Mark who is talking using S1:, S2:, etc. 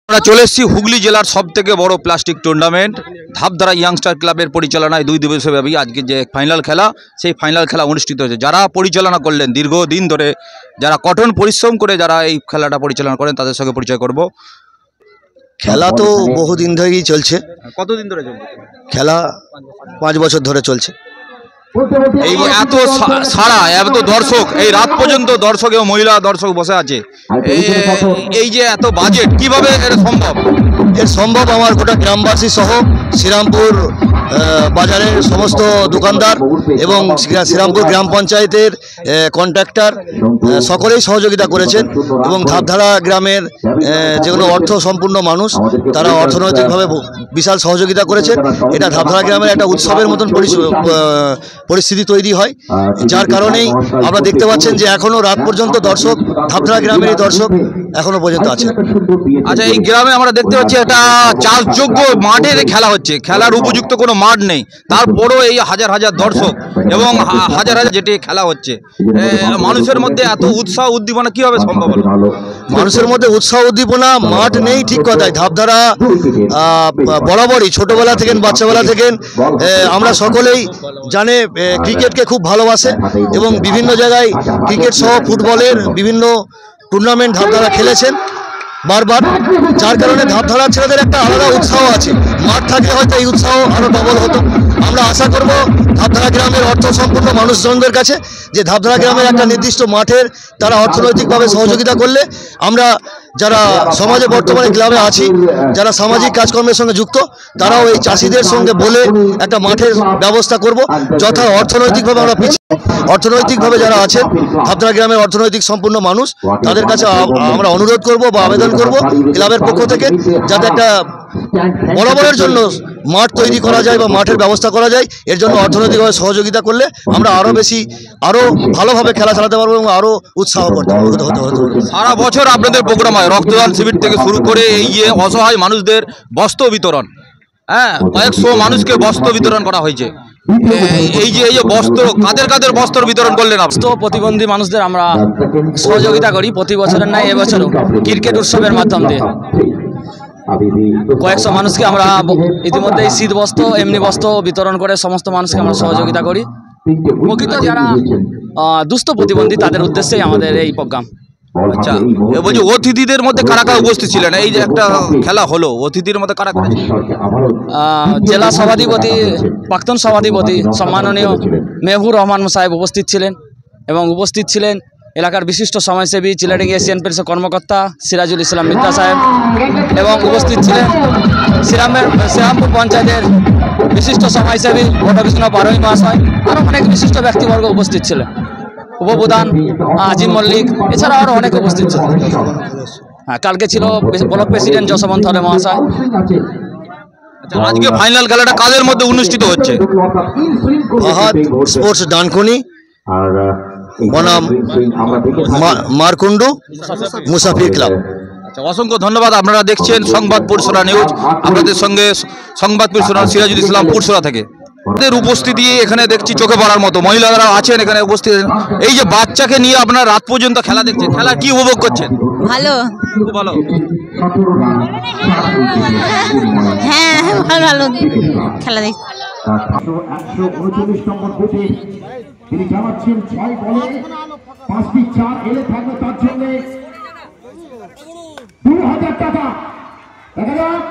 S1: আমরা চলে এসেছি হুগলি জেলার সবথেকে বড় প্লাস্টিক টুর্নামেন্ট ধাপধারা ইয়াংস্টার ক্লাবের পরিচালনায় 2 দিবসব্যাপী আজকে যে ফাইনাল খেলা সেই ফাইনাল খেলা অনুষ্ঠিত হয়েছে। যারা পরিচালনা করলেন দীর্ঘদিন ধরে, যারা কঠোর পরিশ্রম করে যারা এই খেলাটা পরিচালনা করেন তাদের সঙ্গে পরিচয় করব।
S2: খেলা তো বহুদিন ধরেই চলছে।
S1: কতদিন ধরে চলছে
S2: খেলা? 5 বছর ধরে চলছে।
S1: এই এত সারা এত দর্শক, এই রাত পর্যন্ত দর্শক এবং মহিলা দর্শক বসে আছে, এই যে এত বাজেট কিভাবে এর সম্ভব?
S2: এর সম্ভব আমার গোটা গ্রামবাসী সহ শ্রীরামপুর বাজারের সমস্ত দোকানদার এবং শ্রীরামপুর গ্রাম পঞ্চায়েতের কন্ট্রাক্টর সকলেই সহযোগিতা করেছেন এবং ধাপধারা গ্রামের যেগুলো অর্থ সম্পূর্ণ মানুষ তারা অর্থনৈতিকভাবে বিশাল সহযোগিতা করেছেন। এটা ধাপধারা গ্রামের একটা উৎসবের মতন পরিস্থিতি তৈরি হয়, যার কারণেই আমরা দেখতে পাচ্ছেন যে এখনও রাত পর্যন্ত দর্শক, ধাপধারা গ্রামের দর্শক এখনও পর্যন্ত আছে।
S1: আচ্ছা, এই গ্রামে আমরা দেখতে পাচ্ছি একটা চাষযোগ্য মাঠের খেলা হচ্ছে, খেলার উপযুক্ত কোনো মাঠ নেই, তারপরও এই হাজার হাজার দর্শক এবং হাজার হাজার যেটি খেলা হচ্ছে, মানুষের মধ্যে এত উৎসাহ উদ্দীপনা কিভাবে সম্ভব হলো?
S2: মানুষের মধ্যে উৎসাহ উদ্দীপনা মাঠ নেই ঠিক কথাই। ধাপধারা বরাবরই ছোটবেলা থেকে বাচ্চাবেলা থেকে আমরা সকলেই জানে ক্রিকেটকে খুব ভালোবাসে এবং বিভিন্ন জায়গায় ক্রিকেট সহ ফুটবলের বিভিন্ন টুর্নামেন্ট ধাপধারা খেলেছেন বারবার, যার কারণে ধাপধারা ছেলেদের একটা আলাদা উৎসাহ আছে। মাঠ থাকলে হয়তো এই উৎসাহ আরও ডবল হতো। আমরা আশা করব ধাপধারা গ্রামের অর্থ সম্পূর্ণ মানুষজনদের কাছে যে ধাপধারা গ্রামের একটা নির্দিষ্ট মাঠের তারা অর্থনৈতিকভাবে সহযোগিতা করলে আমরা যারা সমাজে বর্তমানে ক্লাবে আছি, যারা সামাজিক কাজকর্মের সঙ্গে যুক্ত, তারাও এই চাষিদের সঙ্গে বলে একটা মাঠের ব্যবস্থা করব যথা অর্থনৈতিকভাবে আমরা অর্থনৈতিকভাবে যারা আছেন ধাপধারা গ্রামের অর্থনৈতিক সম্পূর্ণ মানুষ তাদের কাছে আমরা অনুরোধ করব বা আবেদন করব ক্লাবের পক্ষ থেকে যাতে একটা বরাবরের জন্য মাঠ তৈরি করা যায় বা মাঠের ব্যবস্থা করা যায়। এর জন্য অর্থনৈতিকভাবে সহযোগিতা করলে আমরা আরও ভালোভাবে খেলা চালাতে পারবো এবং আরও উৎসাহ করতে হতে।
S1: সারা বছর আপনাদের প্রোগ্রাম হয়, রক্তদান শিবির থেকে শুরু করে এই যে অসহায় মানুষদের বস্ত্র বিতরণ, কয়েকশো মানুষকে বস্ত্র বিতরণ করা হয়েছে। এই যে বস্ত্র কাদের বস্ত্র বিতরণ করলেন?
S3: প্রতিবন্ধী মানুষদের আমরা সহযোগিতা করি প্রতি বছরের নাই এবছরও ক্রিকেট উৎসবের মাধ্যম দিয়ে কয়েকশো মানুষকে আমরা ইতিমধ্যে শীত বস্ত্র এমনি বস্ত্র বিতরণ করে সমস্ত মানুষকে আমরা সহযোগিতা করি। প্রকৃত যারা দুস্থ প্রতিবন্ধী তাদের উদ্দেশ্যেই আমাদের এই প্রোগ্রাম।
S1: আচ্ছা, বলছি অতিথিদের মধ্যে কারা কারা উপস্থিত ছিলেন? এই যে একটা খেলা হলো, অতিথির মধ্যে কারা কারা?
S3: জেলা সভাধিপতি, প্রাক্তন সভাধিপতি সম্মাননীয় মেহবুর রহমান সাহেব উপস্থিত ছিলেন এবং উপস্থিত ছিলেন এলাকার বিশিষ্ট সমাজসেবী চিলাডিং এশিয়ান প্রেসের কর্মকর্তা সিরাজুল ইসলাম মিত্রা সাহেব এবং উপস্থিত ছিলেন শ্রীরামপুর পঞ্চায়েতের বিশিষ্ট সমাজসেবী বটকৃষ্ণ বারোই মহাশয়, আরও অনেক বিশিষ্ট ব্যক্তিবর্গ উপস্থিত ছিলেন, উপপ্রধান আজিম মল্লিক, এছাড়া আরও অনেক উপস্থিত ছিলেন। কালকে ছিল ব্লক প্রেসিডেন্ট যশবন্ত ধরে মহাশয়।
S1: আজকে ফাইনাল খেলাটা কাদের মধ্যে অনুষ্ঠিত হচ্ছে?
S2: ফাহাদ স্পোর্টস ডানকুনি বনাম মারকুন্ডু মুসাফির ক্লাব।
S1: আচ্ছা, অসংখ্য ধন্যবাদ। আপনারা দেখছেন সংবাদ পুরসরা নিউজ, আপনাদের সঙ্গে সংবাদ পুরসরা সিরাজুল ইসলাম পুরসরা থেকে। আপনাদের উপস্থিতি এখানে দেখছি চোখে পড়ার মতো, মহিলারা আছেন এখানে উপস্থিত। এই যে বাচ্চাকে নিয়ে আপনারা রাত পর্যন্ত খেলা দেখছেন, খেলা কি উপভোগ করছেন?
S4: ভালো,
S1: খুব ভালো।
S4: হ্যাঁ ভালো খেলা দেখছি।
S5: 139 নম্বর বুথে তিনি জানাচ্ছেন 6 বলে 5টি 4 এলে থাকবে, তার জন্য 2000 টাকা। দেখা যাক